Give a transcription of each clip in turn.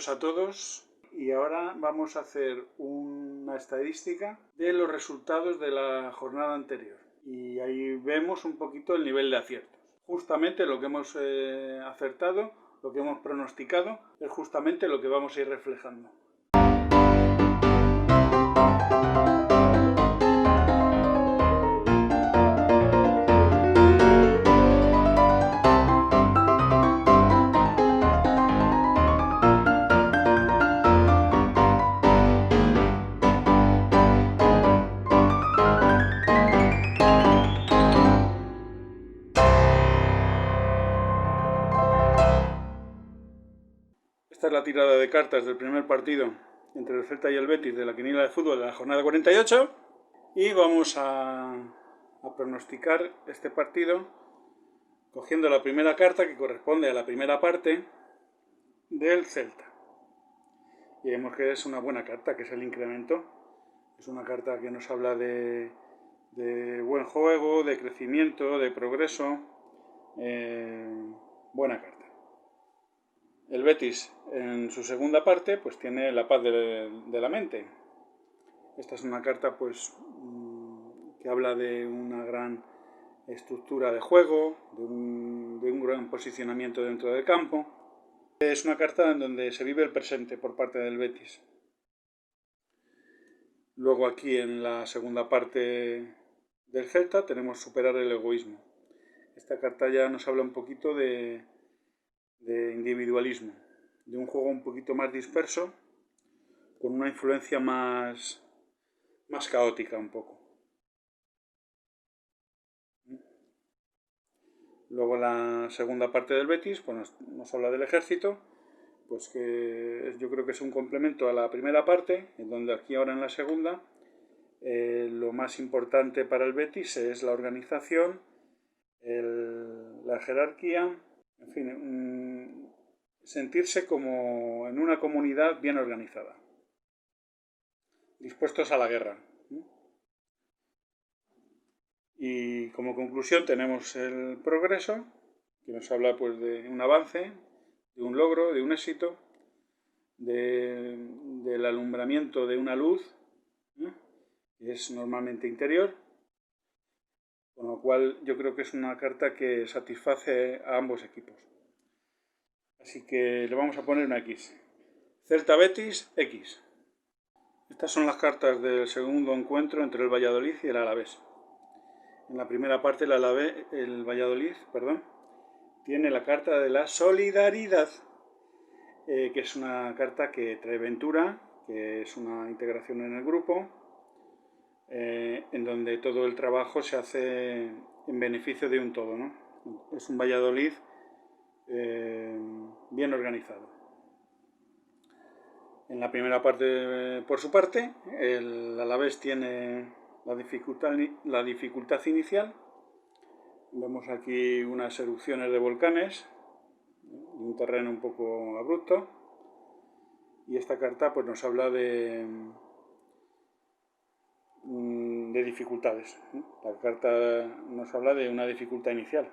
Bienvenidos a todos, y ahora vamos a hacer una estadística de los resultados de la jornada anterior y ahí vemos un poquito el nivel de aciertos. Justamente lo que hemos acertado, lo que hemos pronosticado, es justamente lo que vamos a ir reflejando. Esta es la tirada de cartas del primer partido entre el Celta y el Betis de la quiniela de fútbol de la jornada 48 y vamos a pronosticar este partido cogiendo la primera carta que corresponde a la primera parte del Celta. Y vemos que es una buena carta, que es el incremento. Es una carta que nos habla de buen juego, de crecimiento, de progreso. Buena carta. El Betis, en su segunda parte, pues tiene la paz de la mente. Esta es una carta pues que habla de una gran estructura de juego, de un gran posicionamiento dentro del campo. Es una carta en donde se vive el presente por parte del Betis. Luego aquí en la segunda parte del Celta tenemos superar el egoísmo. Esta carta ya nos habla un poquito de individualismo, de un juego un poquito más disperso, con una influencia más caótica un poco. Luego la segunda parte del Betis pues nos habla del ejército, pues que yo creo que es un complemento a la primera parte, en donde aquí ahora en la segunda lo más importante para el Betis es la organización, la jerarquía, en fin, sentirse como en una comunidad bien organizada, dispuestos a la guerra. Y como conclusión tenemos el progreso, que nos habla pues de un avance, de un logro, de un éxito, del alumbramiento de una luz, que es normalmente interior, con lo cual yo creo que es una carta que satisface a ambos equipos. Así que le vamos a poner una X. Celta Betis, X. Estas son las cartas del segundo encuentro entre el Valladolid y el Alavés. En la primera parte el Valladolid, tiene la carta de la solidaridad, que es una carta que trae ventura, que es una integración en el grupo, en donde todo el trabajo se hace en beneficio de un todo, ¿no? Es un Valladolid bien organizado. En la primera parte, por su parte, el Alavés tiene la dificultad inicial. Vemos aquí unas erupciones de volcanes, un terreno un poco abrupto, y esta carta pues nos habla de dificultades. La carta nos habla de una dificultad inicial.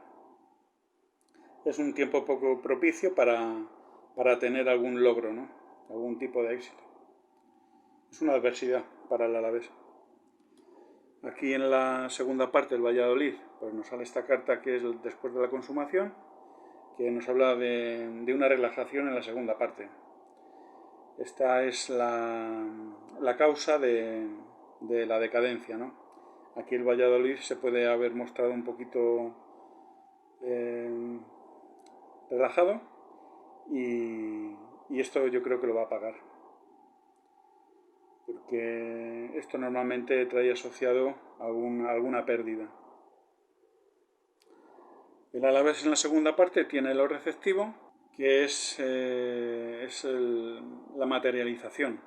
Es un tiempo poco propicio para tener algún logro, ¿no? Algún tipo de éxito. Es una adversidad para el Alavés. Aquí en la segunda parte del Valladolid pues nos sale esta carta que es después de la consumación, que nos habla de una relajación en la segunda parte. Esta es la causa de la decadencia, ¿no? Aquí el Valladolid se puede haber mostrado un poquito relajado y esto yo creo que lo va a pagar, porque esto normalmente trae asociado alguna pérdida. El Alavés en la segunda parte tiene lo receptivo, que es la materialización.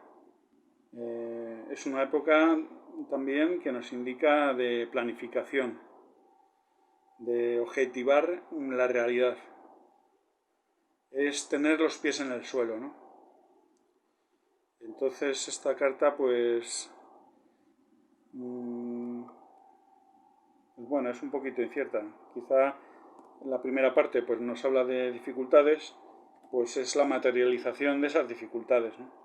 Es una época también que nos indica de planificación, de objetivar la realidad. Es tener los pies en el suelo, ¿no? Entonces esta carta pues bueno, es un poquito incierta. Quizá en la primera parte pues nos habla de dificultades, pues es la materialización de esas dificultades, ¿no?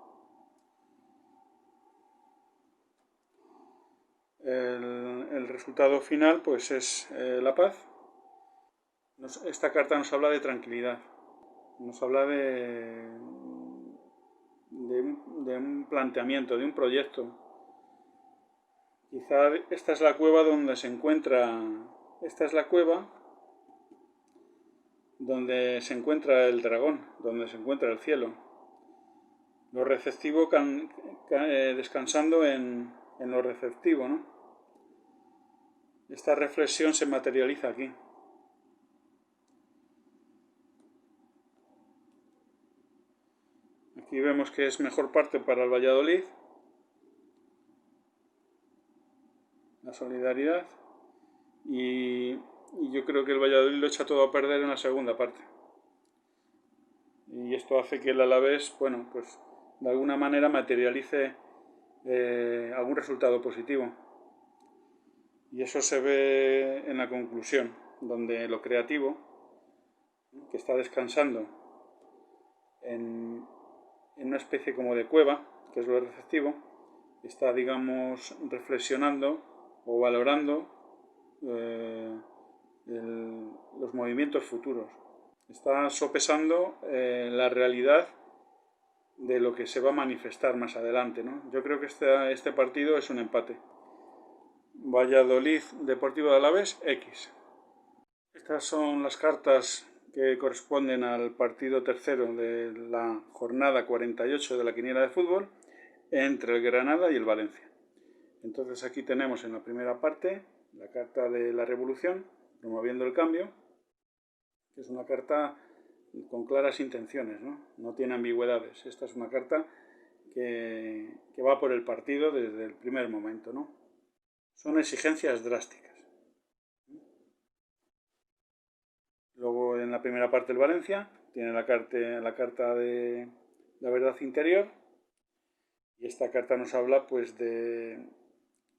El resultado final pues es la paz. Esta carta nos habla de tranquilidad, nos habla de un planteamiento, de un proyecto. Quizá esta es la cueva donde se encuentra, esta es la cueva donde se encuentra el dragón, donde se encuentra el cielo. Lo receptivo descansando en lo receptivo, ¿no? Esta reflexión se materializa aquí. Aquí vemos que es mejor parte para el Valladolid, la solidaridad, y yo creo que el Valladolid lo echa todo a perder en la segunda parte. Y esto hace que el Alavés, bueno, pues de alguna manera materialice algún resultado positivo. Y eso se ve en la conclusión, donde lo creativo, que está descansando en una especie como de cueva, que es lo receptivo, está, digamos, reflexionando o valorando los movimientos futuros. Está sopesando la realidad de lo que se va a manifestar más adelante, ¿no? Yo creo que este partido es un empate. Valladolid Deportivo de Alavés, X. Estas son las cartas que corresponden al partido tercero de la jornada 48 de la quiniela de fútbol entre el Granada y el Valencia. Entonces aquí tenemos en la primera parte la carta de la revolución, promoviendo el cambio, que es una carta con claras intenciones, ¿no? No tiene ambigüedades. Esta es una carta que va por el partido desde el primer momento, ¿no? Son exigencias drásticas. Luego en la primera parte el Valencia tiene la carta de la verdad interior, y esta carta nos habla pues de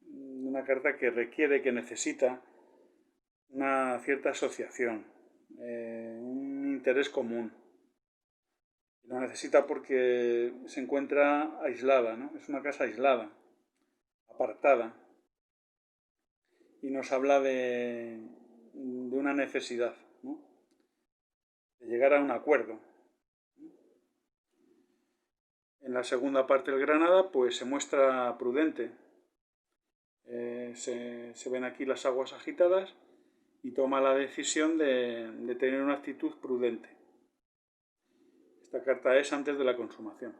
una carta que requiere, que necesita una cierta asociación, un interés común. Lo necesita porque se encuentra aislada, ¿no? Es una casa aislada, apartada, y nos habla de una necesidad, ¿no? De llegar a un acuerdo. En la segunda parte del Granada pues se muestra prudente. Se ven aquí las aguas agitadas y toma la decisión de tener una actitud prudente. Esta carta es antes de la consumación.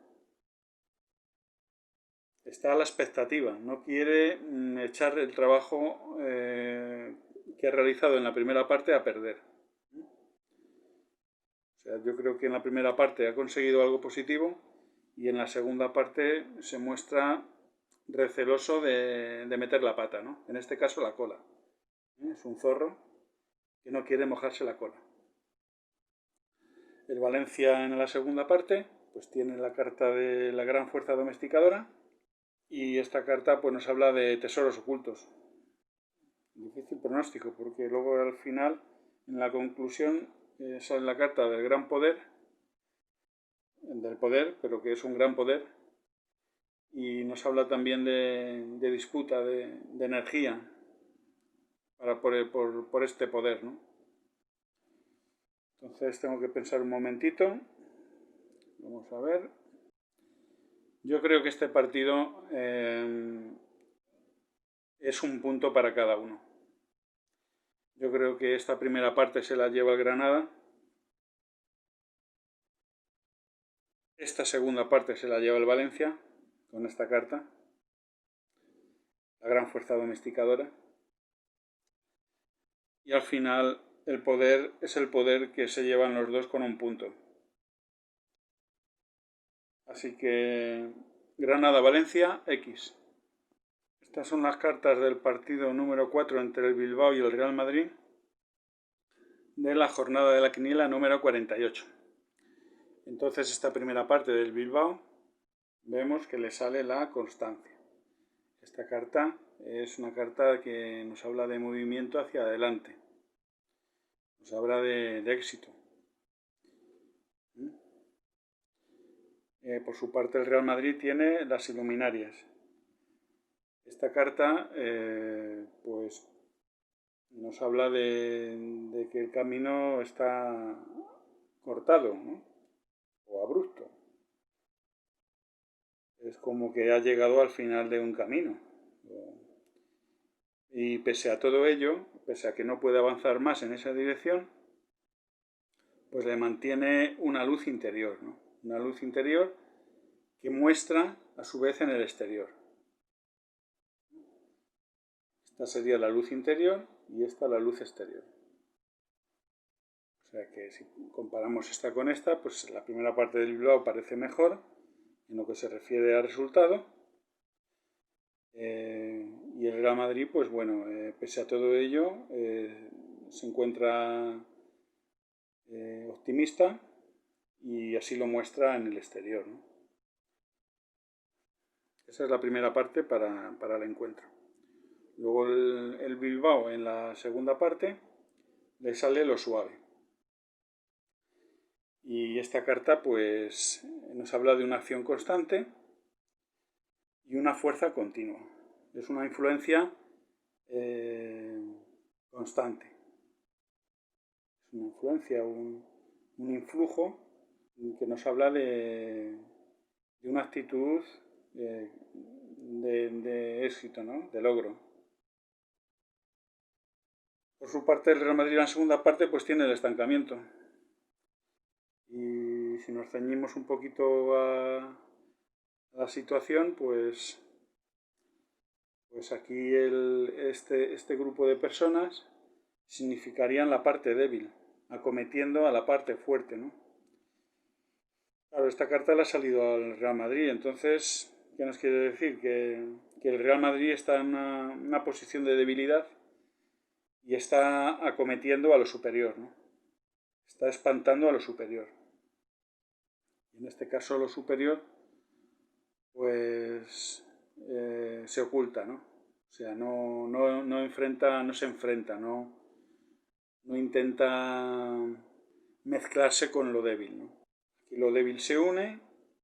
Está a la expectativa, no quiere echar el trabajo que ha realizado en la primera parte a perder. O sea, yo creo que en la primera parte ha conseguido algo positivo y en la segunda parte se muestra receloso de meter la pata, ¿no? En este caso la cola. Es un zorro que no quiere mojarse la cola. El Valencia en la segunda parte pues tiene la carta de la gran fuerza domesticadora, y esta carta pues nos habla de tesoros ocultos. Difícil pronóstico, porque luego al final, en la conclusión, sale la carta del gran poder, pero que es un gran poder, y nos habla también de disputa, de energía por este poder, ¿no? Entonces tengo que pensar un momentito. Vamos a ver. Yo creo que este partido es un punto para cada uno. Yo creo que esta primera parte se la lleva el Granada. Esta segunda parte se la lleva el Valencia, con esta carta. La gran fuerza domesticadora. Y al final el poder es el poder que se llevan los dos con un punto. Así que Granada-Valencia, X. Estas son las cartas del partido número 4 entre el Bilbao y el Real Madrid de la jornada de la quiniela número 48. Entonces esta primera parte del Bilbao vemos que le sale la constancia. Esta carta es una carta que nos habla de movimiento hacia adelante. Nos habla de éxito. por su parte el Real Madrid tiene las iluminarias. Esta carta pues nos habla de que el camino está cortado, ¿no? O abrupto. Es como que ha llegado al final de un camino. Y pese a todo ello, pese a que no puede avanzar más en esa dirección, pues le mantiene una luz interior, ¿no? Una luz interior que muestra a su vez en el exterior. Esta sería la luz interior y esta la luz exterior. O sea que si comparamos esta con esta, pues la primera parte del Bilbao parece mejor en lo que se refiere al resultado. Y el Real Madrid, pues bueno, pese a todo ello, se encuentra optimista y así lo muestra en el exterior, ¿no? Esa es la primera parte para el encuentro. Luego el Bilbao en la segunda parte le sale lo suave. Y esta carta pues nos habla de una acción constante y una fuerza continua. Es una influencia constante. Es una influencia, un influjo que nos habla de una actitud de éxito, ¿no? De logro. Por su parte, el Real Madrid en la segunda parte pues tiene el estancamiento. Y si nos ceñimos un poquito a la situación, pues aquí este grupo de personas significarían la parte débil, acometiendo a la parte fuerte, ¿no? Claro, esta carta le ha salido al Real Madrid, entonces, ¿qué nos quiere decir? Que el Real Madrid está en una posición de debilidad y está acometiendo a lo superior, ¿no? Está espantando a lo superior. Y en este caso lo superior, pues se oculta, ¿no? O sea, no se enfrenta, no intenta mezclarse con lo débil, ¿no? Aquí lo débil se une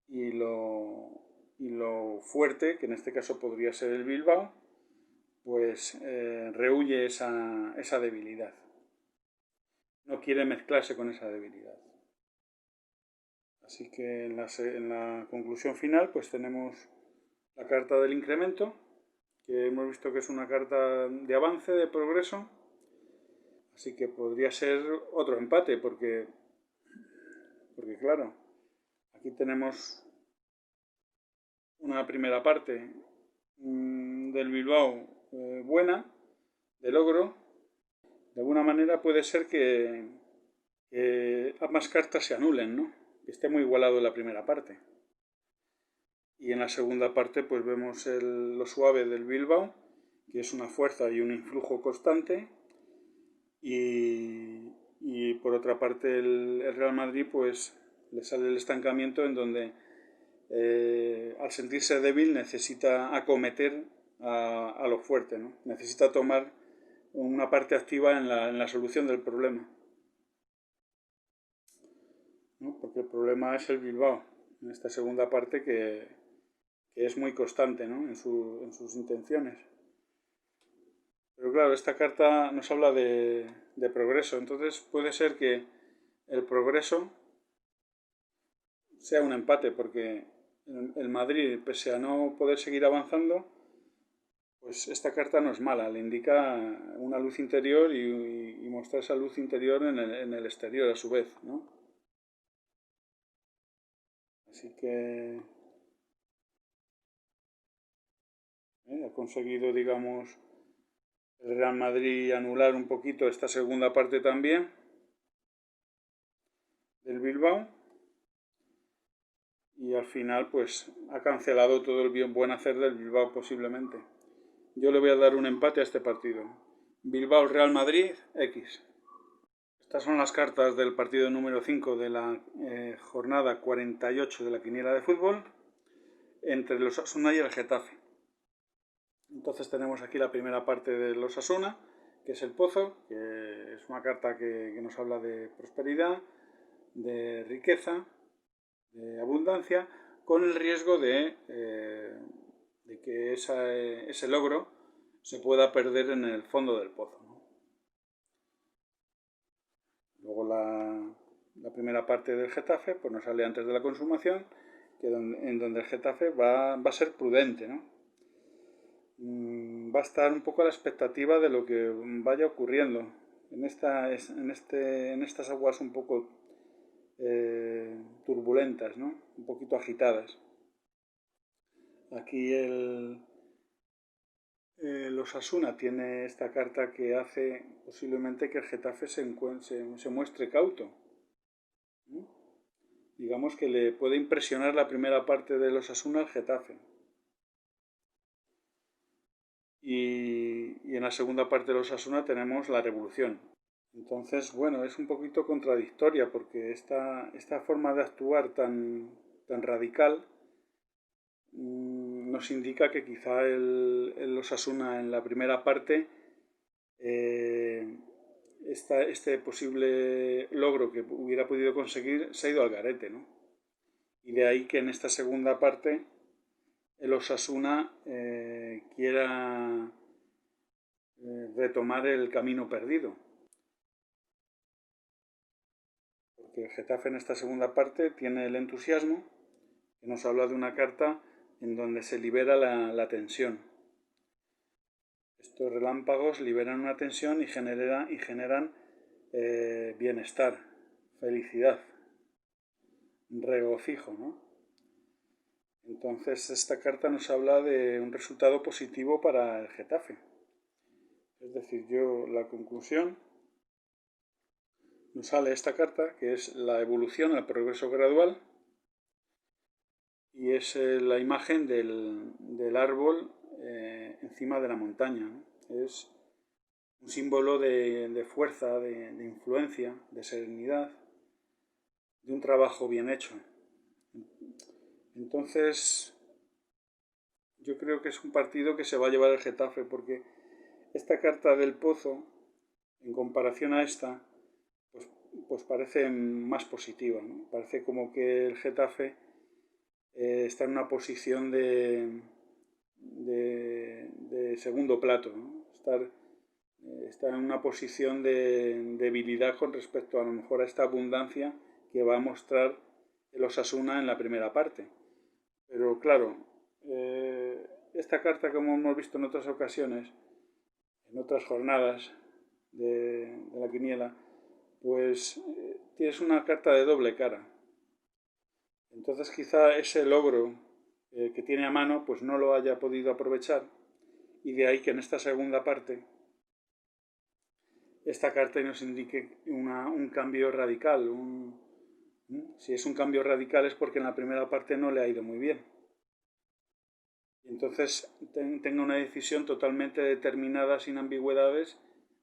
y lo fuerte, que en este caso podría ser el Bilbao, pues rehúye esa debilidad. No quiere mezclarse con esa debilidad. Así que en la conclusión final pues tenemos la carta del incremento, que hemos visto que es una carta de avance, de progreso. Así que podría ser otro empate, porque claro, aquí tenemos una primera parte del Bilbao buena, de logro. De alguna manera puede ser que ambas cartas se anulen, ¿no? Que esté muy igualado en la primera parte. Y en la segunda parte pues vemos lo suave del Bilbao, que es una fuerza y un influjo constante. Y por otra parte el Real Madrid pues le sale el estancamiento en donde al sentirse débil necesita acometer a lo fuerte, ¿no? Necesita tomar una parte activa en la solución del problema, ¿no? Porque el problema es el Bilbao en esta segunda parte que es muy constante, ¿no? en sus intenciones. Pero claro, esta carta nos habla de progreso, entonces puede ser que el progreso sea un empate, porque el Madrid, pese a no poder seguir avanzando, pues esta carta no es mala, le indica una luz interior y mostrar esa luz interior en el exterior a su vez, ¿no? Así que ha conseguido, digamos, el Real Madrid anular un poquito esta segunda parte también del Bilbao y al final pues ha cancelado todo el buen hacer del Bilbao posiblemente. Yo le voy a dar un empate a este partido. Bilbao Real Madrid X. Estas son las cartas del partido número 5 de la jornada 48 de la quiniela de fútbol entre los Osasuna y el Getafe. Entonces tenemos aquí la primera parte de los Osasuna, que es el Pozo, que es una carta que nos habla de prosperidad, de riqueza, de abundancia, con el riesgo de que ese logro se pueda perder en el fondo del pozo, ¿no? Luego la primera parte del Getafe pues nos sale antes de la consumación, en donde el Getafe va a ser prudente, ¿no? Va a estar un poco a la expectativa de lo que vaya ocurriendo en estas aguas un poco turbulentas, ¿no? Un poquito agitadas. Aquí el Osasuna tiene esta carta que hace posiblemente que el Getafe se muestre cauto. Digamos que le puede impresionar la primera parte del Osasuna al Getafe. Y en la segunda parte de los Osasuna tenemos la revolución. Entonces, bueno, es un poquito contradictoria porque esta forma de actuar tan radical nos indica que quizá el Osasuna en la primera parte este posible logro que hubiera podido conseguir se ha ido al garete, ¿no? Y de ahí que en esta segunda parte el Osasuna quiera retomar el camino perdido. Porque el Getafe en esta segunda parte tiene el entusiasmo, que nos habla de una carta en donde se libera la tensión. Estos relámpagos liberan una tensión y generan bienestar, felicidad, regocijo, ¿no? Entonces esta carta nos habla de un resultado positivo para el Getafe. Es decir, la conclusión nos sale esta carta, que es la evolución, el progreso gradual, y es la imagen del árbol encima de la montaña, ¿no? Es un símbolo de fuerza, de influencia, de serenidad, de un trabajo bien hecho. Entonces, yo creo que es un partido que se va a llevar el Getafe, porque esta carta del pozo, en comparación a esta, pues parece más positiva, ¿no? Parece como que el Getafe está en una posición de segundo plato, ¿no? Está en una posición de debilidad con respecto a lo mejor a esta abundancia que va a mostrar el Osasuna en la primera parte. Pero claro, esta carta, como hemos visto en otras ocasiones, en otras jornadas de la quiniela, pues tienes una carta de doble cara. Entonces quizá ese logro que tiene a mano pues no lo haya podido aprovechar, y de ahí que en esta segunda parte esta carta nos indique un cambio radical. Si es un cambio radical es porque en la primera parte no le ha ido muy bien. Y entonces tenga una decisión totalmente determinada, sin ambigüedades,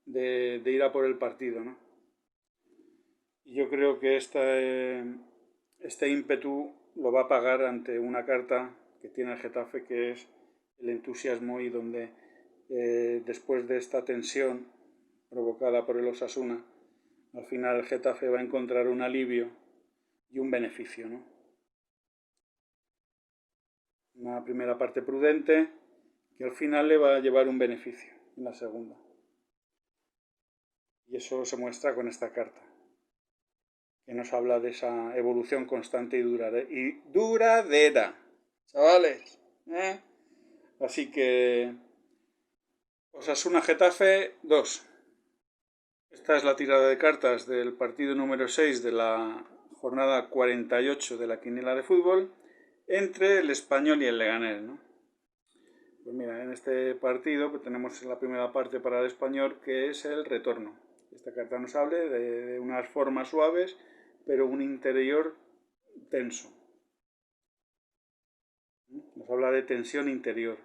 de ir a por el partido, ¿no? Y yo creo que este ímpetu lo va a pagar ante una carta que tiene el Getafe, que es el entusiasmo, y donde después de esta tensión provocada por el Osasuna, al final el Getafe va a encontrar un alivio y un beneficio, ¿no? Una primera parte prudente que al final le va a llevar un beneficio en la segunda. Y eso se muestra con esta carta, que nos habla de esa evolución constante y duradera. Chavales, ¿eh? Así que Osasuna Getafe 2. Esta es la tirada de cartas del partido número 6 de la jornada 48 de la quiniela de fútbol entre el Español y el Leganés, ¿no? Pues mira, en este partido pues tenemos la primera parte para el Español, que es el retorno. Esta carta nos habla de unas formas suaves, pero un interior tenso. Nos habla de tensión interior.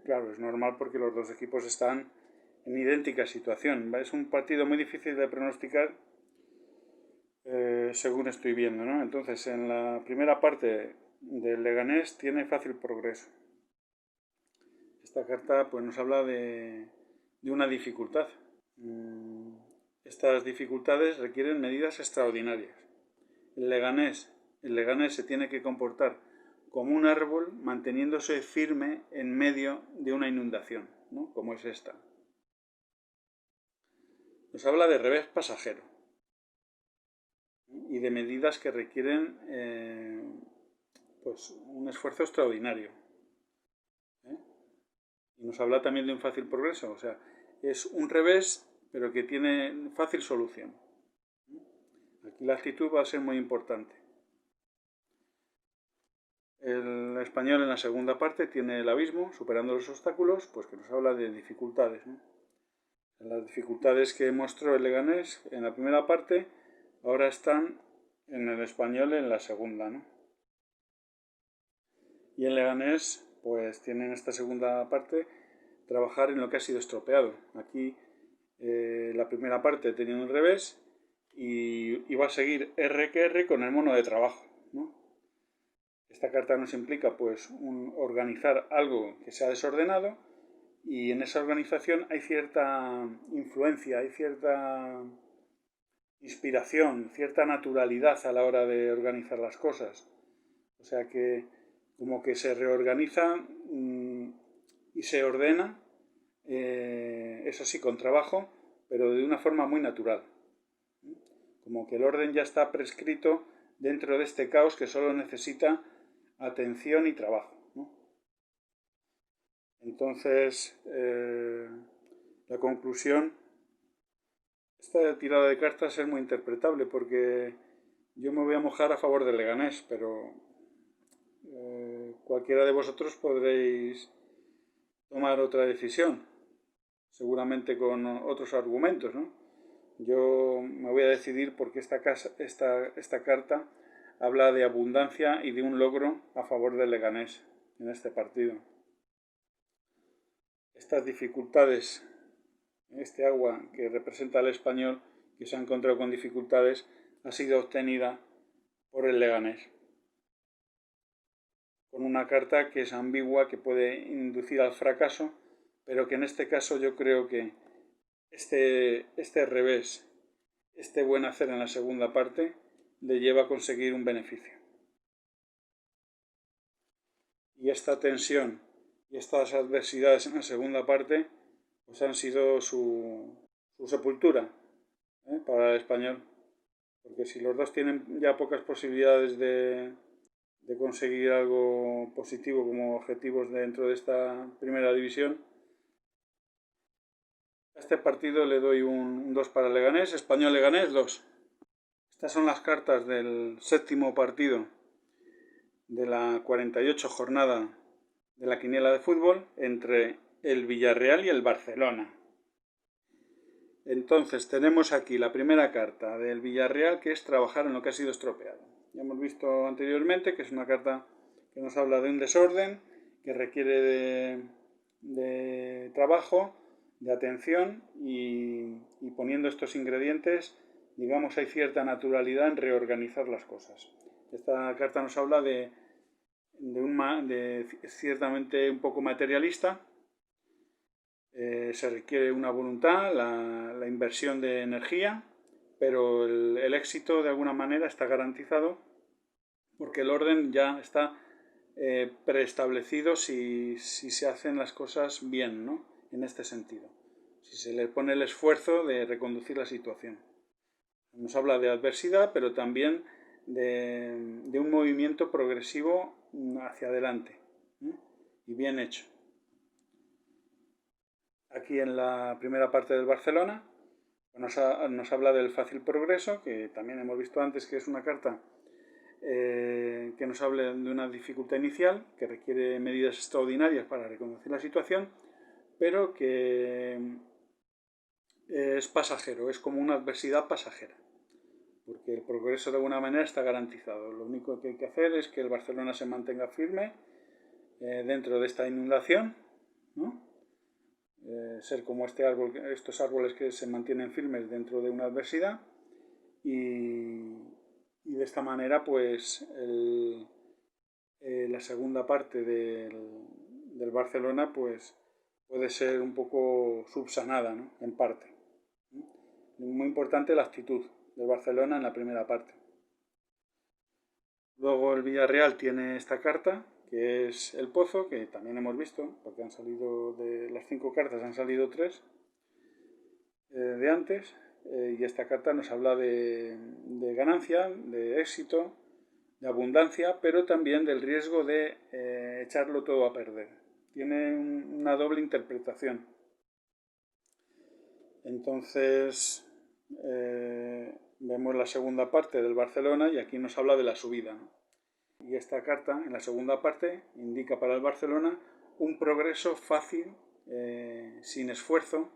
Claro, es normal porque los dos equipos están en idéntica situación. Es un partido muy difícil de pronosticar, según estoy viendo, ¿no? Entonces, en la primera parte del Leganés tiene fácil progreso. Esta carta pues nos habla de una dificultad. Estas dificultades requieren medidas extraordinarias. El Leganés el Leganés se tiene que comportar como un árbol manteniéndose firme en medio de una inundación, ¿no? Como es esta. Nos habla de revés pasajero y de medidas que requieren pues un esfuerzo extraordinario. Y nos habla también de un fácil progreso, o sea, es un revés pero que tiene fácil solución. Aquí la actitud va a ser muy importante. El español en la segunda parte tiene el abismo, superando los obstáculos, pues que nos habla de dificultades, ¿no? Las dificultades que mostró el Leganés en la primera parte ahora están en el español en la segunda, ¿no? Y el Leganés pues tiene en esta segunda parte trabajar en lo que ha sido estropeado. Aquí la primera parte tenía un revés y va a seguir R que R con el mono de trabajo, ¿no? Esta carta nos implica pues organizar algo que se ha desordenado y en esa organización hay cierta influencia, hay cierta inspiración, cierta naturalidad a la hora de organizar las cosas. O sea que como que se reorganiza y se ordena, eso sí, con trabajo, pero de una forma muy natural. Como que el orden ya está prescrito dentro de este caos que solo necesita atención y trabajo, ¿no? Entonces, la conclusión, esta tirada de cartas es muy interpretable porque yo me voy a mojar a favor del Leganés, pero cualquiera de vosotros podréis tomar otra decisión, seguramente con otros argumentos, ¿no? Yo me voy a decidir porque esta carta habla de abundancia y de un logro a favor del Leganés en este partido. Estas dificultades, este agua que representa al español, que se ha encontrado con dificultades, ha sido obtenida por el Leganés. Con una carta que es ambigua, que puede inducir al fracaso, pero que en este caso yo creo que este revés, este buen hacer en la segunda parte, le lleva a conseguir un beneficio. Y esta tensión y estas adversidades en la segunda parte pues han sido su sepultura para el español. Porque si los dos tienen ya pocas posibilidades de conseguir algo positivo como objetivos dentro de esta primera división, a este partido le doy un 2 para el Leganés, Español Leganés 2. Estas son las cartas del séptimo partido de la 48 jornada de la quiniela de fútbol entre el Villarreal y el Barcelona. Entonces tenemos aquí la primera carta del Villarreal, que es trabajar en lo que ha sido estropeado. Ya hemos visto anteriormente que es una carta que nos habla de un desorden, que requiere de trabajo, de atención y poniendo estos ingredientes, digamos, hay cierta naturalidad en reorganizar las cosas. Esta carta nos habla de ciertamente un poco materialista. Se requiere una voluntad, la inversión de energía, pero el éxito de alguna manera está garantizado porque el orden ya está preestablecido si se hacen las cosas bien, ¿no? En este sentido. Si se le pone el esfuerzo de reconducir la situación. Nos habla de adversidad, pero también de un movimiento progresivo hacia adelante, y bien hecho. Aquí en la primera parte del Barcelona nos habla del fácil progreso, que también hemos visto antes que es una carta que nos habla de una dificultad inicial, que requiere medidas extraordinarias para reconducir la situación, pero que es pasajero, es como una adversidad pasajera, porque el progreso de alguna manera está garantizado. Lo único que hay que hacer es que el Barcelona se mantenga firme dentro de esta inundación, ¿no? Ser como estos árboles que se mantienen firmes dentro de una adversidad y de esta manera pues la segunda parte del Barcelona pues puede ser un poco subsanada, ¿no? En parte. Muy importante la actitud del Barcelona en la primera parte. Luego el Villarreal tiene esta carta, que es el Pozo, que también hemos visto, porque han salido de las 5 cartas, han salido 3 de antes, y esta carta nos habla de ganancia, de éxito, de abundancia, pero también del riesgo de echarlo todo a perder. Tiene una doble interpretación. Entonces, vemos la segunda parte del Barcelona y aquí nos habla de la subida, ¿no? Y esta carta, en la segunda parte, indica para el Barcelona un progreso fácil, sin esfuerzo.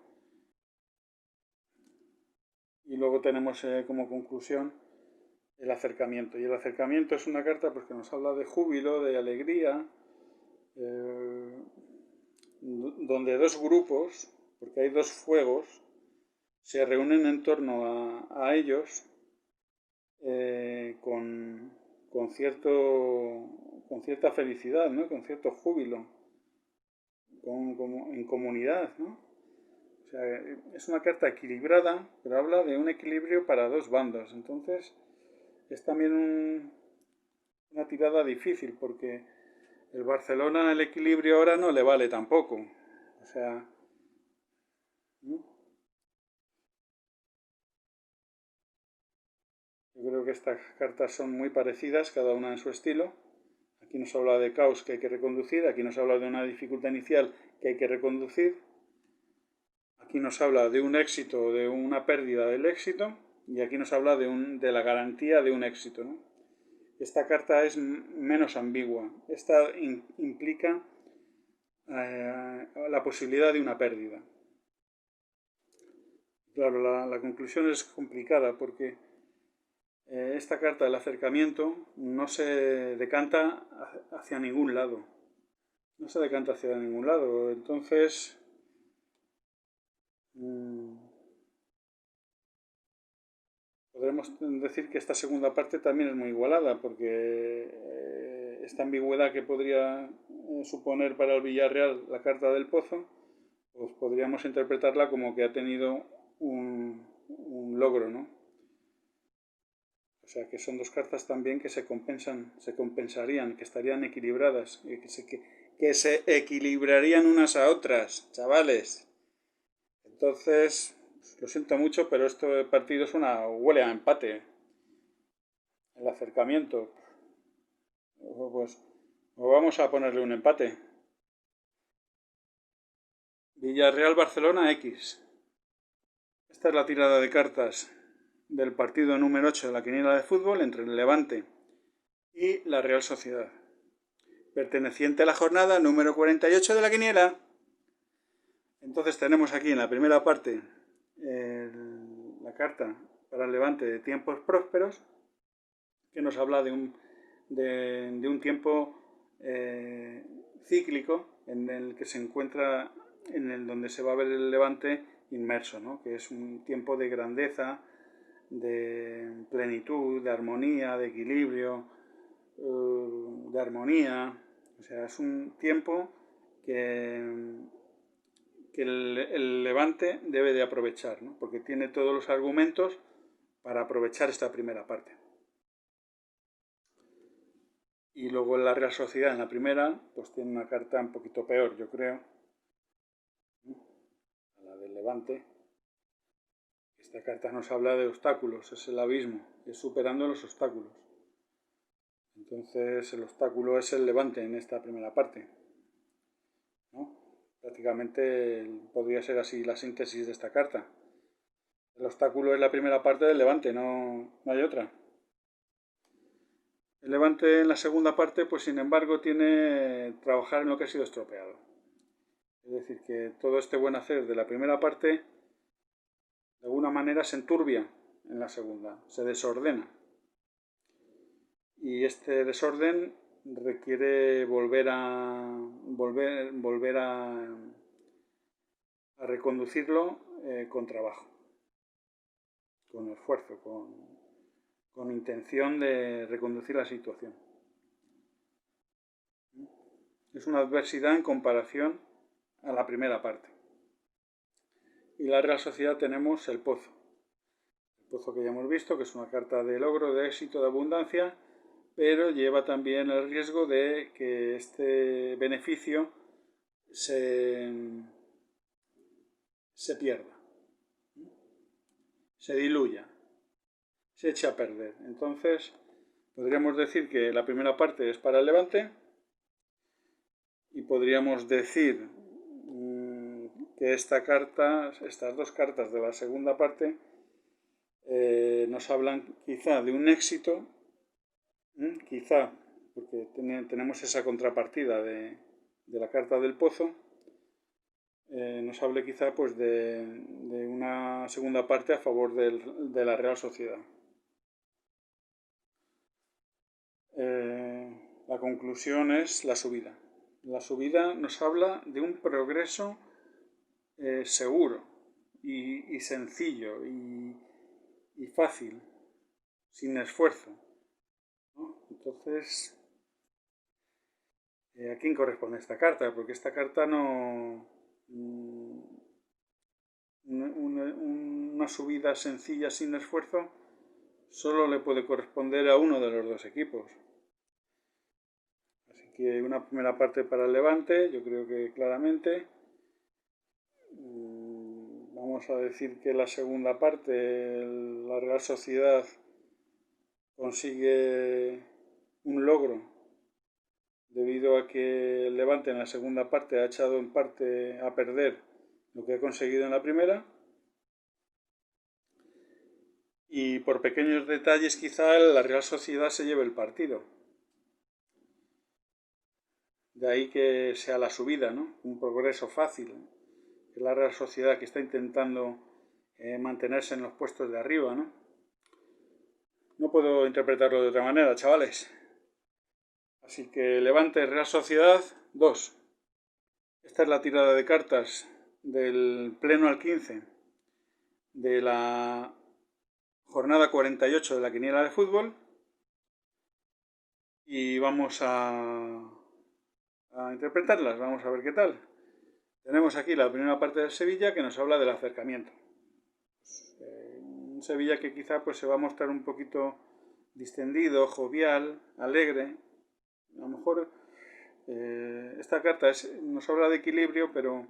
Y luego tenemos como conclusión el acercamiento. Y el acercamiento es una carta pues, que nos habla de júbilo, de alegría, donde dos grupos, porque hay dos fuegos, se reúnen en torno a ellos con cierta felicidad, ¿no? Con cierto júbilo, en comunidad, ¿no? O sea, es una carta equilibrada, pero habla de un equilibrio para dos bandos. Entonces, es también una tirada difícil, porque el Barcelona, el equilibrio ahora no le vale tampoco. O sea, ¿no? Yo creo que estas cartas son muy parecidas, cada una en su estilo. Aquí nos habla de caos que hay que reconducir, aquí nos habla de una dificultad inicial que hay que reconducir, aquí nos habla de un éxito o de una pérdida del éxito, y aquí nos habla de la garantía de un éxito, ¿no? Esta carta es menos ambigua. Esta implica la posibilidad de una pérdida. Claro, la conclusión es complicada porque esta carta del acercamiento no se decanta hacia ningún lado. No se decanta hacia ningún lado. Entonces, podremos decir que esta segunda parte también es muy igualada, porque esta ambigüedad que podría suponer para el Villarreal la carta del Pozo, pues podríamos interpretarla como que ha tenido un logro, ¿no? O sea, que son dos cartas también que se compensan, se compensarían, que estarían equilibradas, que se equilibrarían unas a otras, chavales. Entonces, lo siento mucho, pero este partido huele a empate. El acercamiento, pues vamos a ponerle un empate. Villarreal-Barcelona X. Esta es la tirada de cartas del partido número 8 de la quiniela de fútbol entre el Levante y la Real Sociedad, perteneciente a la jornada número 48 de la quiniela. Entonces tenemos aquí en la primera parte la carta para el Levante de tiempos prósperos, que nos habla de un tiempo cíclico en el que se encuentra, donde se va a ver el Levante inmerso, ¿no? Que es un tiempo de grandeza, de plenitud, de armonía, de equilibrio, de armonía. O sea, es un tiempo que el Levante debe de aprovechar, ¿no? Porque tiene todos los argumentos para aprovechar esta primera parte. Y luego en la Real Sociedad, en la primera, pues tiene una carta un poquito peor, yo creo, a la del Levante. Esta carta nos habla de obstáculos, es el abismo, es superando los obstáculos. Entonces el obstáculo es el Levante en esta primera parte, ¿no? Prácticamente podría ser así la síntesis de esta carta. El obstáculo es la primera parte del Levante, no hay otra. El Levante en la segunda parte, pues sin embargo, tiene trabajar en lo que ha sido estropeado. Es decir, que todo este buen hacer de la primera parte, de alguna manera, se enturbia en la segunda, se desordena. Y este desorden requiere volver a reconducirlo con trabajo, con esfuerzo, con intención de reconducir la situación. Es una adversidad en comparación a la primera parte. Y la Real Sociedad tenemos el Pozo. El Pozo que ya hemos visto, que es una carta de logro, de éxito, de abundancia, pero lleva también el riesgo de que este beneficio se pierda, se diluya, se eche a perder. Entonces, podríamos decir que la primera parte es para el Levante y podríamos decir que estas dos cartas de la segunda parte nos hablan quizá de un éxito, quizá porque tenemos esa contrapartida de la carta del pozo, nos hable quizá pues de una segunda parte a favor de la Real Sociedad. La conclusión es la subida. La subida nos habla de un progreso seguro y sencillo y fácil, sin esfuerzo, ¿no? Entonces, ¿a quién corresponde esta carta? Porque esta carta no... Una subida sencilla sin esfuerzo solo le puede corresponder a uno de los dos equipos. Así que una primera parte para el Levante, yo creo que claramente. Vamos a decir que la segunda parte, la Real Sociedad consigue un logro debido a que el Levante en la segunda parte ha echado en parte a perder lo que ha conseguido en la primera. Y por pequeños detalles quizá la Real Sociedad se lleve el partido. De ahí que sea la subida, ¿no? Un progreso fácil. La Real Sociedad que está intentando mantenerse en los puestos de arriba, ¿no? No puedo interpretarlo de otra manera, chavales. Así que Levante, Real Sociedad, 2. Esta es la tirada de cartas del pleno al 15 de la jornada 48 de la quiniela de fútbol. Y vamos a interpretarlas, vamos a ver qué tal. Tenemos aquí la primera parte del Sevilla que nos habla del acercamiento. Un Sevilla que quizá pues, se va a mostrar un poquito distendido, jovial, alegre. A lo mejor esta carta nos habla de equilibrio, pero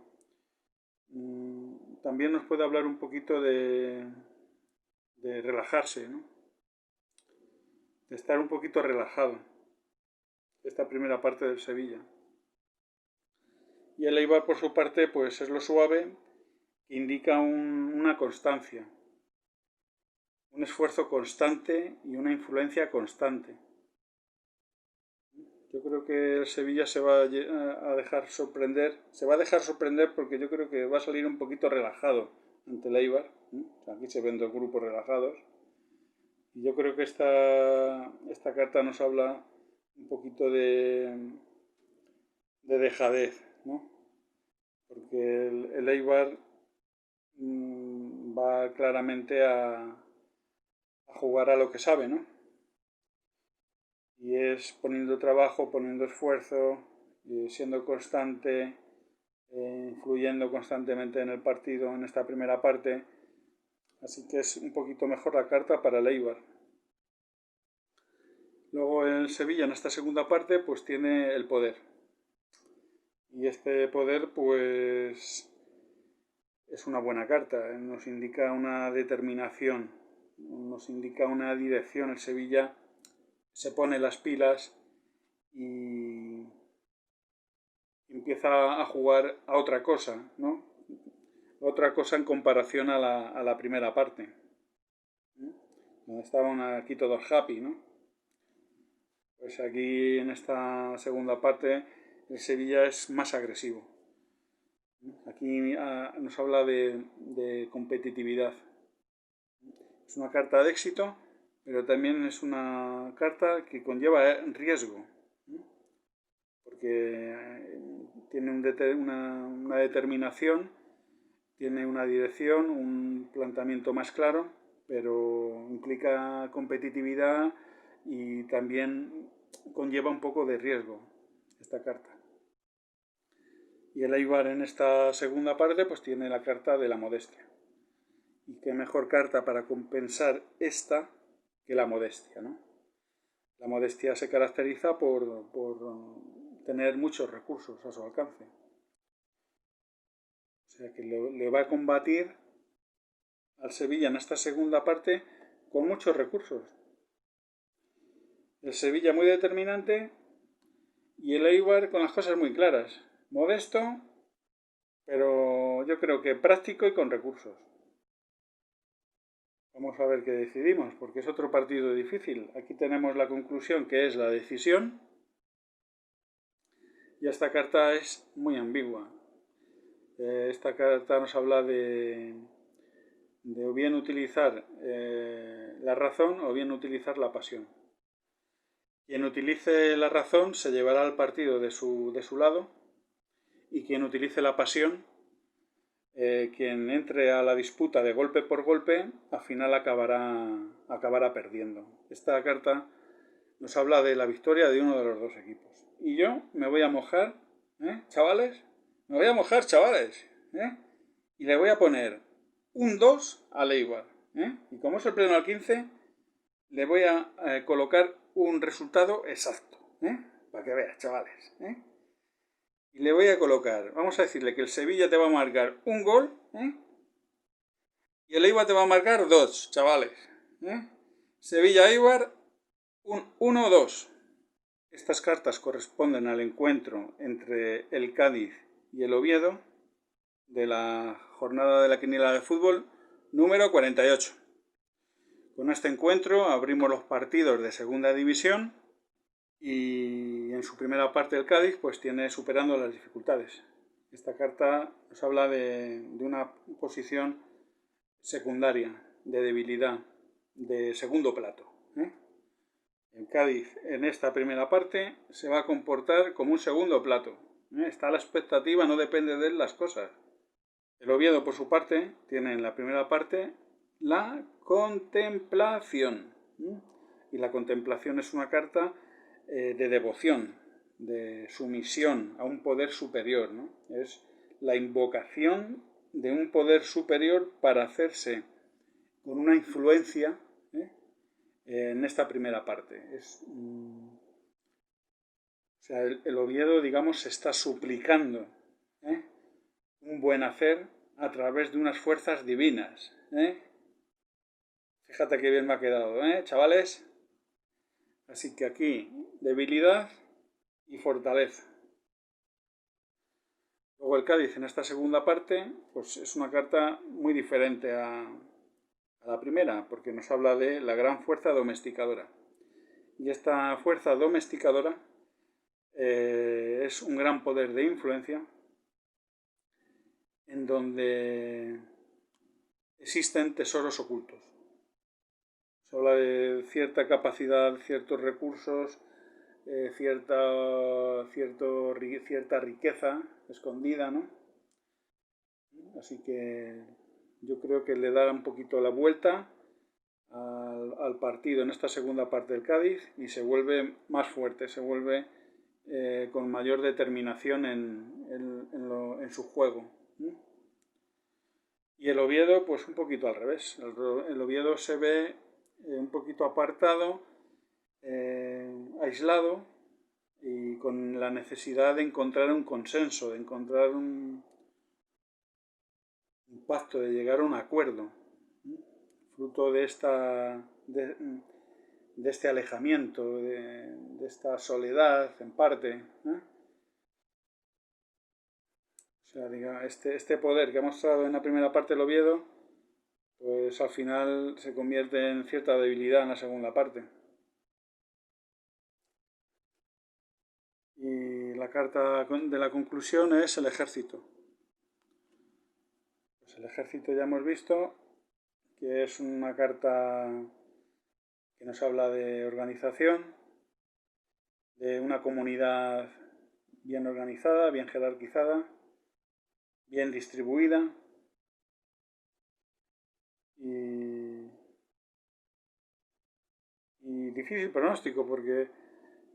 también nos puede hablar un poquito de relajarse, ¿no? De estar un poquito relajado. Esta primera parte del Sevilla. Y el Eibar, por su parte, pues es lo suave, que indica una constancia, un esfuerzo constante y una influencia constante. Yo creo que el Sevilla se va a dejar sorprender, porque yo creo que va a salir un poquito relajado ante el Eibar. Aquí se ven dos grupos relajados. Y yo creo que esta carta nos habla un poquito de dejadez, ¿no? Porque el Eibar va claramente a jugar a lo que sabe, ¿no? Y es poniendo trabajo, poniendo esfuerzo, siendo constante, influyendo constantemente en el partido en esta primera parte. Así que es un poquito mejor la carta para el Eibar. Luego el Sevilla en esta segunda parte pues tiene el poder. Y este poder pues es una buena carta. Nos indica una determinación, nos indica una dirección. El Sevilla se pone las pilas y empieza a jugar a otra cosa, ¿no? Otra cosa en comparación a la primera parte. Donde estaban aquí todos happy, ¿no? Pues aquí en esta segunda parte el Sevilla es más agresivo. Aquí nos habla de competitividad. Es una carta de éxito, pero también es una carta que conlleva riesgo, porque tiene una determinación, tiene una dirección, un planteamiento más claro, pero implica competitividad y también conlleva un poco de riesgo esta carta. Y el Eibar en esta segunda parte pues tiene la carta de la modestia. Y qué mejor carta para compensar esta que la modestia, ¿no? La modestia se caracteriza por tener muchos recursos a su alcance. O sea que le va a combatir al Sevilla en esta segunda parte con muchos recursos. El Sevilla muy determinante y el Eibar con las cosas muy claras. Modesto, pero yo creo que práctico y con recursos. Vamos a ver qué decidimos, porque es otro partido difícil. Aquí tenemos la conclusión, que es la decisión. Y esta carta es muy ambigua. Esta carta nos habla de o bien utilizar la razón o bien utilizar la pasión. Quien utilice la razón se llevará al partido de su lado, y quien utilice la pasión, quien entre a la disputa de golpe por golpe, al final acabará perdiendo. Esta carta nos habla de la victoria de uno de los dos equipos. Y yo me voy a mojar, chavales, me voy a mojar, chavales, y le voy a poner un 2 al Eibar. Y como es el pleno al 15, le voy a colocar un resultado exacto, para que veas, chavales. Y le voy a colocar, vamos a decirle que el Sevilla te va a marcar un gol, y el Eibar te va a marcar 2, chavales. Sevilla-Eibar, un 1-2. Estas cartas corresponden al encuentro entre el Cádiz y el Oviedo de la jornada de la quiniela de fútbol número 48. Con este encuentro abrimos los partidos de segunda división y en su primera parte el Cádiz pues tiene superando las dificultades. Esta carta nos habla de una posición secundaria, de debilidad, de segundo plato. El Cádiz en esta primera parte se va a comportar como un segundo plato. Está a la expectativa, no depende de él las cosas. El Oviedo, por su parte, tiene en la primera parte la contemplación. Y la contemplación es una carta de devoción, de sumisión a un poder superior, ¿no? Es la invocación de un poder superior para hacerse con una influencia en esta primera parte. O sea, el Oviedo, digamos, se está suplicando un buen hacer a través de unas fuerzas divinas. Fíjate qué bien me ha quedado, chavales. Así que aquí, debilidad y fortaleza. Luego el Cádiz en esta segunda parte, pues es una carta muy diferente a la primera, porque nos habla de la gran fuerza domesticadora. Y esta fuerza domesticadora es un gran poder de influencia en donde existen tesoros ocultos. Se habla de cierta capacidad, ciertos recursos, cierta riqueza escondida, ¿no? Así que yo creo que le da un poquito la vuelta al partido en esta segunda parte del Cádiz y se vuelve más fuerte, se vuelve con mayor determinación en su juego. Y el Oviedo, pues un poquito al revés. El Oviedo se ve un poquito apartado, aislado y con la necesidad de encontrar un consenso, de encontrar un pacto, de llegar a un acuerdo, fruto de este alejamiento, de esta soledad en parte. O sea, diga, este poder que ha mostrado en la primera parte el Oviedo, pues al final se convierte en cierta debilidad en la segunda parte. Y la carta de la conclusión es el ejército. Pues el ejército ya hemos visto que es una carta que nos habla de organización, de una comunidad bien organizada, bien jerarquizada, bien distribuida y difícil pronóstico porque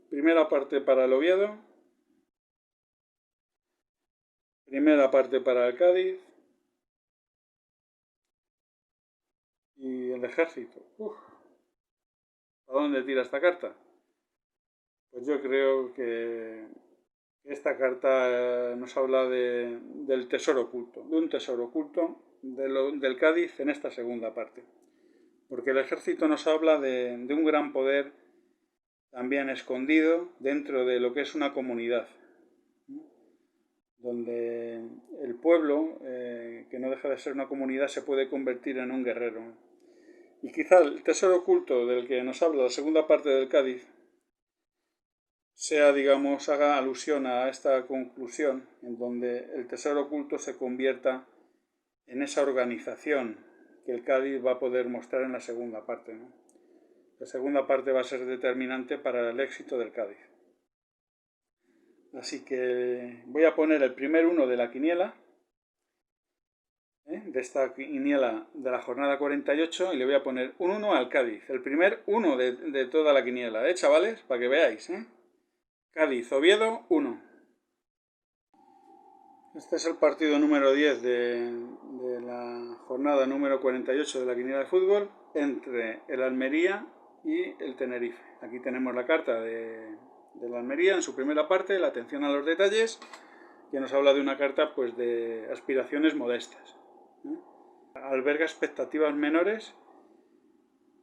primera parte para el Oviedo, primera parte para el Cádiz y el ejército. ¿A dónde tira esta carta? Pues yo creo que esta carta nos habla del tesoro oculto, de un tesoro oculto del Cádiz en esta segunda parte. Porque el ejército nos habla de un gran poder también escondido dentro de lo que es una comunidad, donde el pueblo, que no deja de ser una comunidad, se puede convertir en un guerrero. Y quizá el tesoro oculto del que nos habla la segunda parte del Cádiz sea, digamos, haga alusión a esta conclusión, en donde el tesoro oculto se convierta en esa organización que el Cádiz va a poder mostrar en la segunda parte, ¿no? La segunda parte va a ser determinante para el éxito del Cádiz. Así que voy a poner el primer 1 de la quiniela, de esta quiniela de la jornada 48, y le voy a poner un 1 al Cádiz. El primer 1 de toda la quiniela, chavales, para que veáis, Cádiz, Oviedo, 1. Este es el partido número 10 de la jornada número 48 de la quiniela de fútbol entre el Almería y el Tenerife. Aquí tenemos la carta de la Almería en su primera parte, la atención a los detalles, que nos habla de una carta pues de aspiraciones modestas. Alberga expectativas menores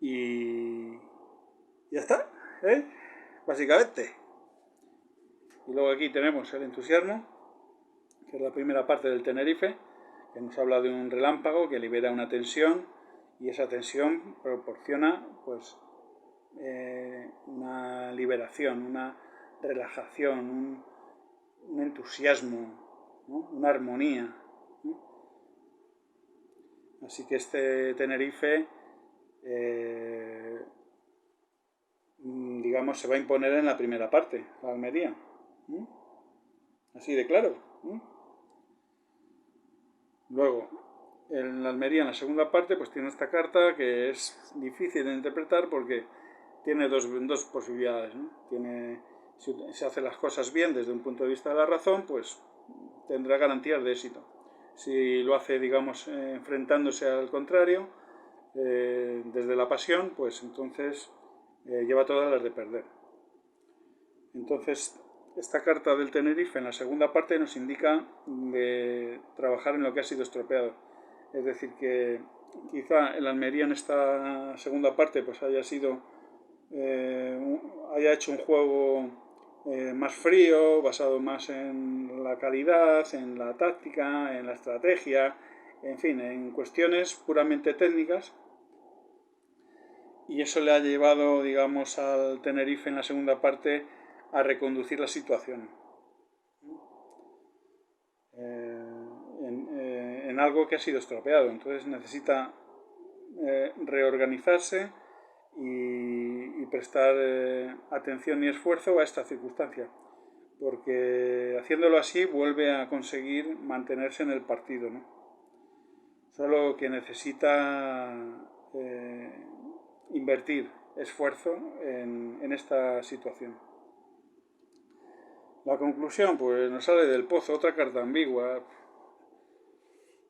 y ya está, básicamente. Y luego aquí tenemos el entusiasmo, que es la primera parte del Tenerife, que nos habla de un relámpago que libera una tensión y esa tensión proporciona pues una liberación, una relajación, un entusiasmo, ¿no? Una armonía, ¿no? Así que este Tenerife digamos se va a imponer en la primera parte, la Almería, así de claro. Luego, en la Almería, en la segunda parte, pues tiene esta carta que es difícil de interpretar porque tiene dos posibilidades, ¿no? Si se hace las cosas bien desde un punto de vista de la razón, pues tendrá garantías de éxito. Si lo hace, digamos, enfrentándose al contrario, desde la pasión, pues entonces lleva todas las de perder. Entonces, esta carta del Tenerife en la segunda parte nos indica de trabajar en lo que ha sido estropeado. Es decir, que quizá el Almería en esta segunda parte pues haya hecho un juego más frío, basado más en la calidad, en la táctica, en la estrategia, en fin, en cuestiones puramente técnicas. Y eso le ha llevado, digamos, al Tenerife en la segunda parte a reconducir la situación en algo que ha sido estropeado. Entonces necesita reorganizarse y prestar atención y esfuerzo a esta circunstancia, porque haciéndolo así vuelve a conseguir mantenerse en el partido, ¿no? Solo que necesita invertir esfuerzo en esta situación. La conclusión, pues nos sale del pozo, otra carta ambigua.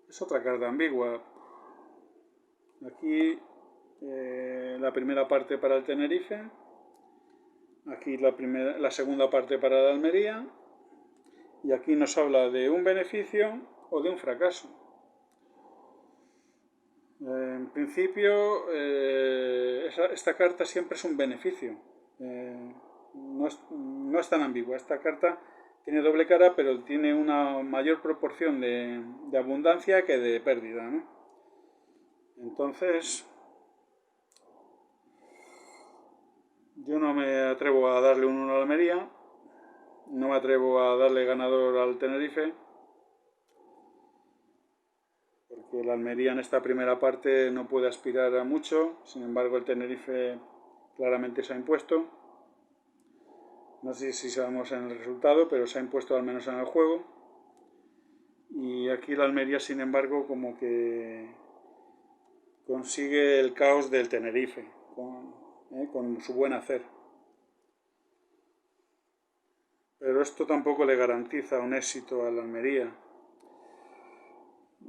Es otra carta ambigua. Aquí la primera parte para el Tenerife, aquí la segunda parte para la Almería, y aquí nos habla de un beneficio o de un fracaso. En principio, esta carta siempre es un beneficio. No es tan ambigua. Esta carta tiene doble cara, pero tiene una mayor proporción de abundancia que de pérdida, ¿no? Entonces, yo no me atrevo a darle un 1 a la Almería, no me atrevo a darle ganador al Tenerife, porque la Almería en esta primera parte no puede aspirar a mucho, sin embargo el Tenerife claramente se ha impuesto. No sé si sabemos en el resultado, pero se ha impuesto al menos en el juego. Y aquí la Almería, sin embargo, como que consigue el caos del Tenerife, con su buen hacer. Pero esto tampoco le garantiza un éxito a la Almería.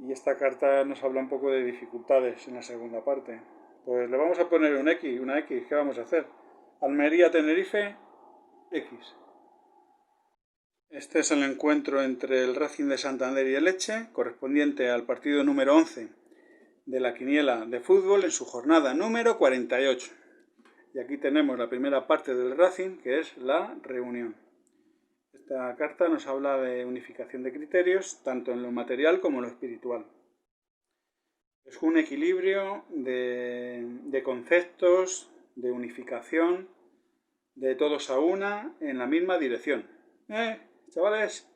Y esta carta nos habla un poco de dificultades en la segunda parte. Pues le vamos a poner una X, ¿qué vamos a hacer? Almería-Tenerife, X. Este es el encuentro entre el Racing de Santander y el Elche, correspondiente al partido número 11 de la quiniela de fútbol en su jornada número 48. Y aquí tenemos la primera parte del Racing, que es la reunión. Esta carta nos habla de unificación de criterios, tanto en lo material como en lo espiritual. Es un equilibrio de conceptos, de unificación, de todos a una en la misma dirección. Chavales.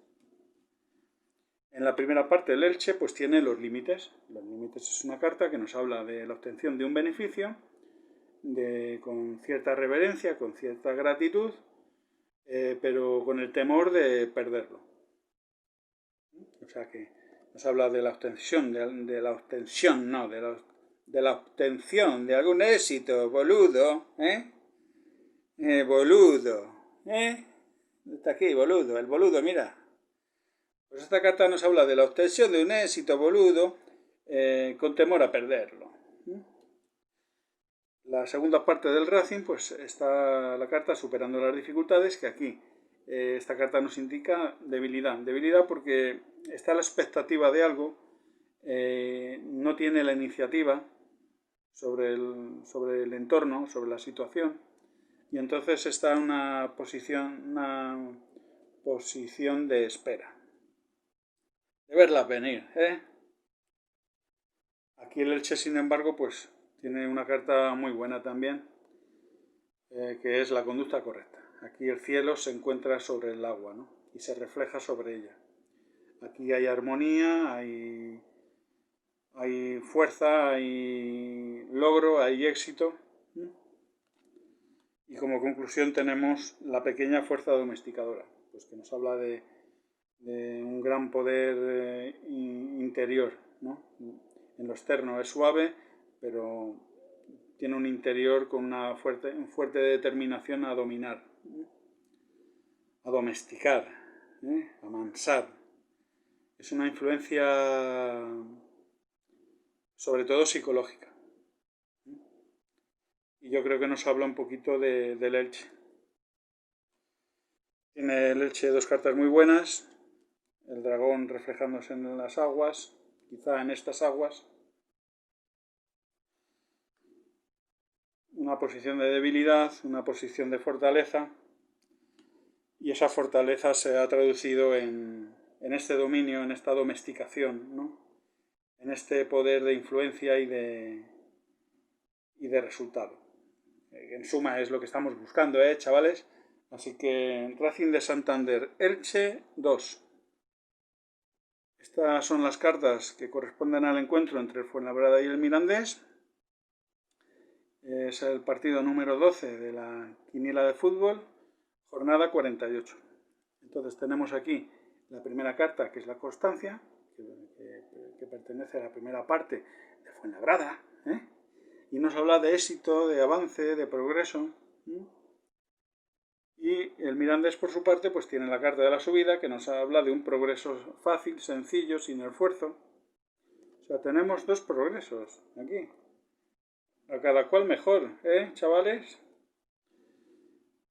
En la primera parte del Elche pues tiene los límites. Los límites es una carta que nos habla de la obtención de un beneficio, con cierta reverencia, con cierta gratitud, pero con el temor de perderlo. O sea que nos habla de la obtención, de la obtención de algún éxito, boludo, boludo, está aquí, boludo, el boludo, mira. Pues esta carta nos habla de la obtención de un éxito, boludo, con temor a perderlo. La segunda parte del Racing, pues está la carta superando las dificultades, que aquí esta carta nos indica debilidad. Debilidad porque está la expectativa de algo, no tiene la iniciativa sobre el entorno, sobre la situación, y entonces está en una posición de espera. De verlas venir, Aquí el Elche, sin embargo, pues tiene una carta muy buena también, que es la conducta correcta. Aquí el cielo se encuentra sobre el agua, ¿no? Y se refleja sobre ella. Aquí hay armonía, hay fuerza, hay logro, hay éxito. Y como conclusión tenemos la pequeña fuerza domesticadora, pues que nos habla de un gran poder interior, ¿no? En lo externo es suave, pero tiene un interior con una fuerte determinación a dominar, a domesticar, a mansar. Es una influencia sobre todo psicológica. Y yo creo que nos habla un poquito del Elche. Tiene el Elche dos cartas muy buenas. El dragón reflejándose en las aguas, quizá en estas aguas. Una posición de debilidad, una posición de fortaleza. Y esa fortaleza se ha traducido en este dominio, en esta domesticación, ¿no? En este poder de influencia y de resultado. En suma es lo que estamos buscando, chavales. Así que Racing de Santander, Elche 2. Estas son las cartas que corresponden al encuentro entre el Fuenlabrada y el Mirandés. Es el partido número 12 de la quiniela de fútbol, jornada 48. Entonces tenemos aquí la primera carta, que es la constancia, que pertenece a la primera parte de Fuenlabrada, y nos habla de éxito, de avance, de progreso. Y el Mirandés, por su parte, pues tiene la carta de la subida, que nos habla de un progreso fácil, sencillo, sin esfuerzo. O sea, tenemos dos progresos aquí. A cada cual mejor, chavales?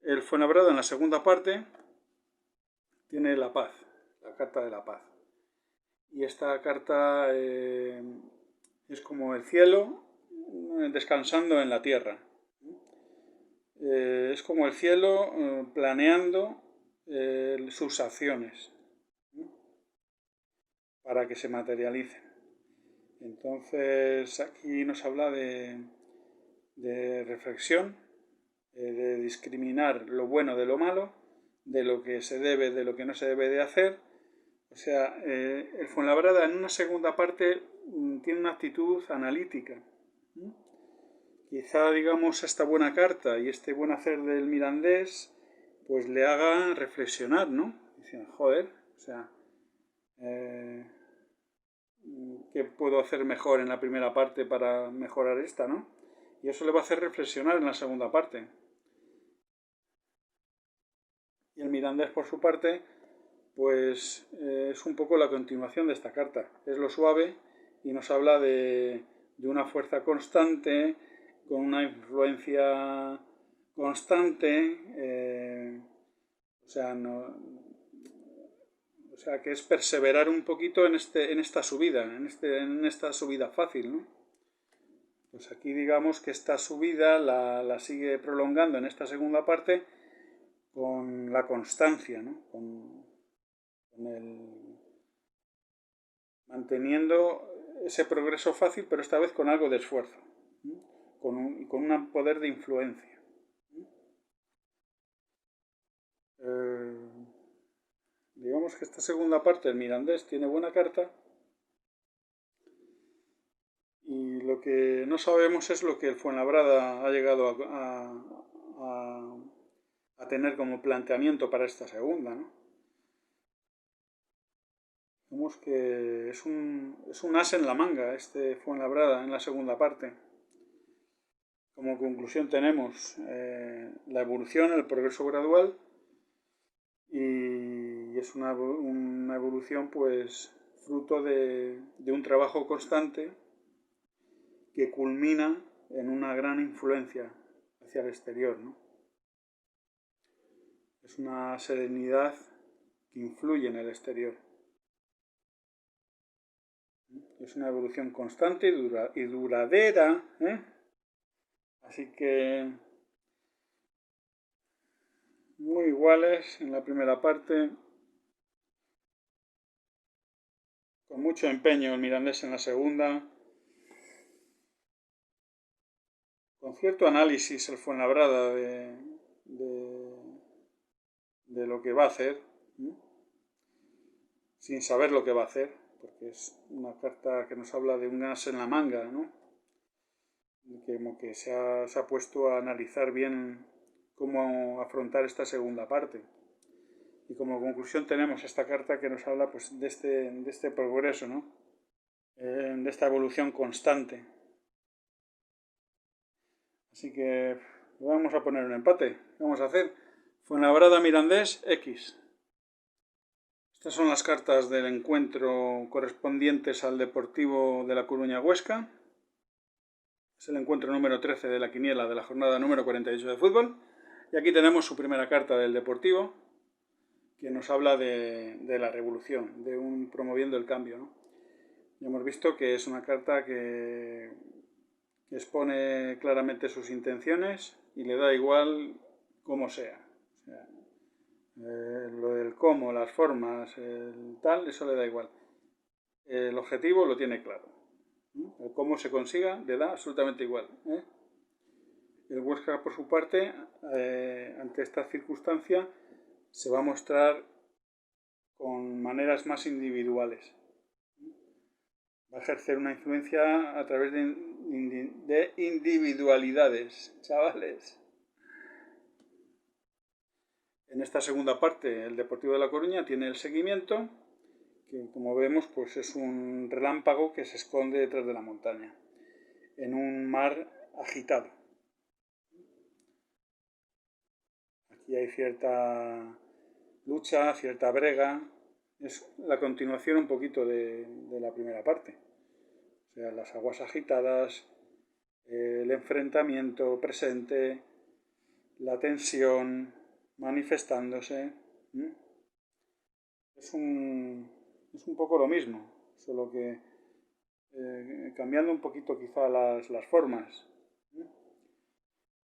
El Fuenlabrada en la segunda parte tiene la paz, la carta de la paz. Y esta carta es como el cielo descansando en la tierra. Es como el cielo planeando sus acciones para que se materialicen. Entonces aquí nos habla de reflexión, de discriminar lo bueno de lo malo, de lo que se debe, de lo que no se debe de hacer. O sea, el Fuenlabrada en una segunda parte tiene una actitud analítica. Quizá, digamos, esta buena carta y este buen hacer del Mirandés pues le haga reflexionar, ¿no? Dicen, joder, o sea, ¿qué puedo hacer mejor en la primera parte para mejorar esta, no? Y eso le va a hacer reflexionar en la segunda parte. Y el Mirandés, por su parte, pues es un poco la continuación de esta carta. Es lo suave y nos habla de una fuerza constante, con una influencia constante, O sea, que es perseverar un poquito en esta subida, en esta subida fácil, ¿no? Pues aquí digamos que esta subida la sigue prolongando en esta segunda parte con la constancia, ¿no? Con manteniendo ese progreso fácil, pero esta vez con algo de esfuerzo, ¿no? Con un poder de influencia. Digamos que esta segunda parte, el Mirandés, tiene buena carta. Y lo que no sabemos es lo que el Fuenlabrada ha llegado a tener como planteamiento para esta segunda, ¿no? Vemos que es un as en la manga este Fuenlabrada en la segunda parte. Como conclusión tenemos la evolución, el progreso gradual, y es una evolución pues fruto de un trabajo constante que culmina en una gran influencia hacia el exterior, ¿no? Es una serenidad que influye en el exterior. Es una evolución constante y duradera, ¿eh? Así que muy iguales en la primera parte, con mucho empeño el Mirandés en la segunda, con cierto análisis el Fuenlabrada de lo que va a hacer, ¿eh? Sin saber lo que va a hacer, porque es una carta que nos habla de un as en la manga, ¿no? Como que se ha puesto a analizar bien cómo afrontar esta segunda parte. Y como conclusión tenemos esta carta que nos habla pues, de este progreso, ¿no? De esta evolución constante. Así que vamos a poner un empate. Vamos a hacer Fuenlabrada Mirandés X. Estas son las cartas del encuentro correspondientes al Deportivo de La Coruña Huesca. Es el encuentro número 13 de la quiniela de la jornada número 48 de fútbol. Y aquí tenemos su primera carta del Deportivo, que nos habla de la revolución, de un promoviendo el cambio, ¿no? Ya hemos visto que es una carta que expone claramente sus intenciones y le da igual cómo sea. O sea, lo del cómo, las formas, el tal, eso le da igual. El objetivo lo tiene claro. El cómo se consiga le da absolutamente igual, ¿eh? El Huesca, por su parte, ante esta circunstancia, se va a mostrar con maneras más individuales. Va a ejercer una influencia a través de individualidades, chavales. En esta segunda parte, el Deportivo de La Coruña tiene el seguimiento, que como vemos pues es un relámpago que se esconde detrás de la montaña, en un mar agitado. Aquí hay cierta lucha, cierta brega. Es la continuación un poquito de la primera parte. O sea, las aguas agitadas, el enfrentamiento presente, la tensión manifestándose. Es un poco lo mismo, solo que cambiando un poquito quizá las formas.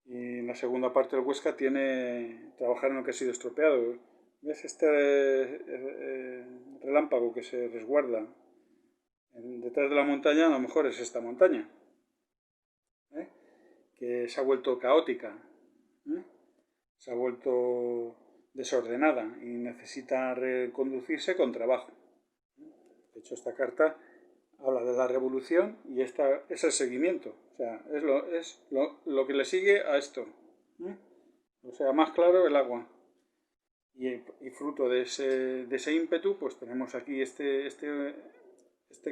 Y en la segunda parte del Huesca tiene trabajar en lo que ha sido estropeado. ¿Ves este relámpago que se resguarda detrás de la montaña? A lo mejor es esta montaña, ¿eh? Que se ha vuelto caótica, ¿eh? Se ha vuelto desordenada y necesita reconducirse con trabajo. De hecho, esta carta habla de la revolución y esta es el seguimiento. O sea, es lo que le sigue a esto. O sea, más claro el agua. Y fruto de ese ímpetu, pues tenemos aquí este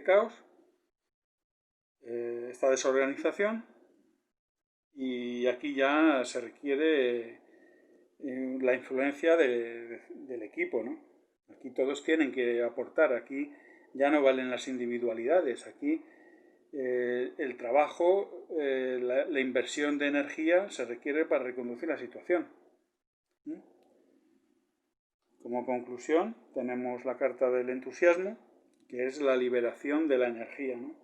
caos, esta desorganización, y aquí ya se requiere la influencia del equipo, ¿no? Aquí todos tienen que aportar, aquí ya no valen las individualidades, aquí el trabajo, la inversión de energía se requiere para reconducir la situación. Como conclusión tenemos la carta del entusiasmo, que es la liberación de la energía, ¿no?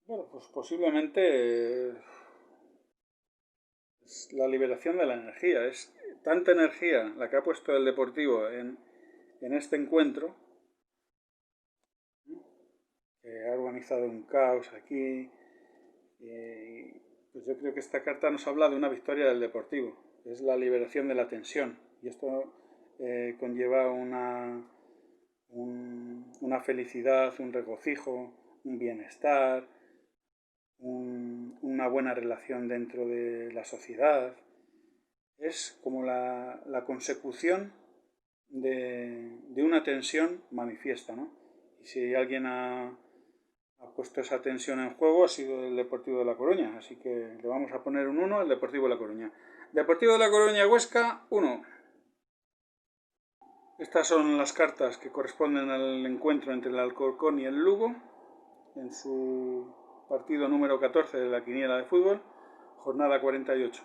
Bueno, pues posiblemente es la liberación de la energía. Es tanta energía la que ha puesto el Deportivo en este encuentro, que ha organizado un caos aquí. Pues yo creo que esta carta nos habla de una victoria del Deportivo. Es la liberación de la tensión. Y esto conlleva una felicidad, un regocijo, un bienestar, una buena relación dentro de la sociedad. Es como la consecución de una tensión manifiesta, ¿no? Y si alguien ha puesto esa tensión en juego, ha sido el Deportivo de La Coruña. Así que le vamos a poner un 1 al Deportivo de La Coruña. Deportivo de La Coruña Huesca, 1. Estas son las cartas que corresponden al encuentro entre el Alcorcón y el Lugo en su partido número 14 de la quiniela de fútbol, jornada 48.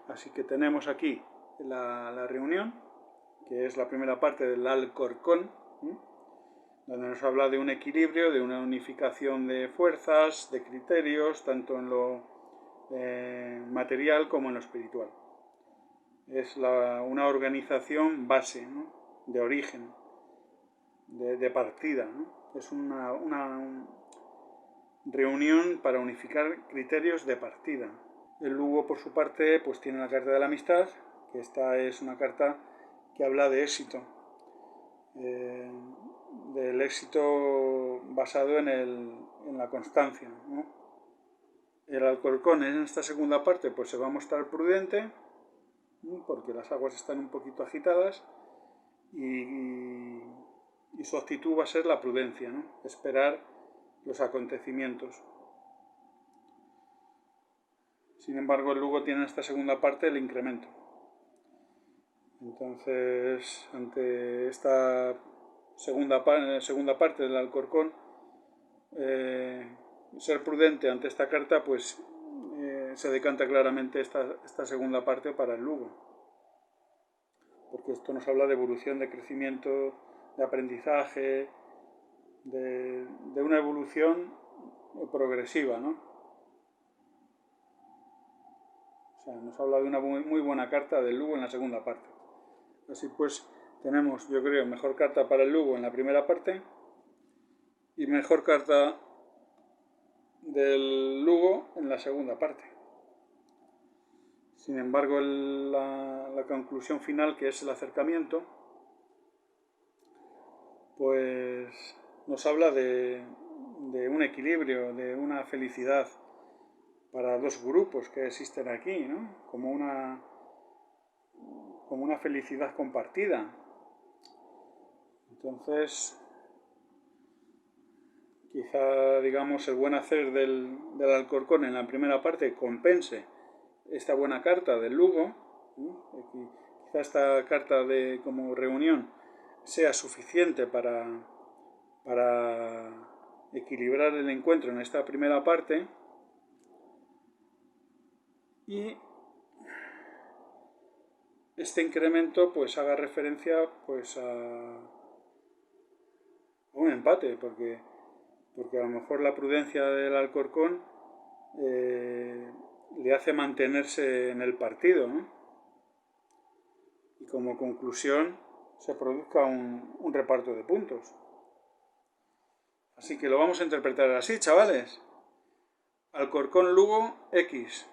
Así que tenemos aquí la reunión, que es la primera parte del Alcorcón, donde nos habla de un equilibrio, de una unificación de fuerzas, de criterios, tanto en lo material como en lo espiritual. Es una organización base, ¿no? De origen, de partida, ¿no? Es una reunión para unificar criterios de partida. El Lugo, por su parte, pues tiene la carta de la amistad, que esta es una carta que habla de éxito, del éxito basado en la constancia, ¿no? El Alcorcón en esta segunda parte pues se va a mostrar prudente, porque las aguas están un poquito agitadas, y su actitud va a ser la prudencia, ¿no? Esperar los acontecimientos. Sin embargo, el Lugo tiene en esta segunda parte el incremento. Entonces, ante esta segunda parte del Alcorcón, ser prudente ante esta carta, pues se decanta claramente esta segunda parte para el Lugo. Porque esto nos habla de evolución, de crecimiento, de aprendizaje, de una evolución progresiva, ¿no? O sea, nos habla de una muy buena carta del Lugo en la segunda parte. Así pues, tenemos, yo creo, mejor carta para el Lugo en la primera parte y mejor carta del Lugo en la segunda parte. Sin embargo, la conclusión final, que es el acercamiento, pues nos habla de un equilibrio, de una felicidad para dos grupos que existen aquí, ¿no? Como una felicidad compartida. Entonces, quizá, digamos, el buen hacer del Alcorcón en la primera parte compense esta buena carta del Lugo, ¿no? Quizá esta carta como reunión sea suficiente para equilibrar el encuentro en esta primera parte, y este incremento pues haga referencia pues a un empate, porque a lo mejor la prudencia del Alcorcón le hace mantenerse en el partido, ¿no? Y como conclusión se produzca un reparto de puntos. Así que lo vamos a interpretar así, chavales. Alcorcón Lugo X.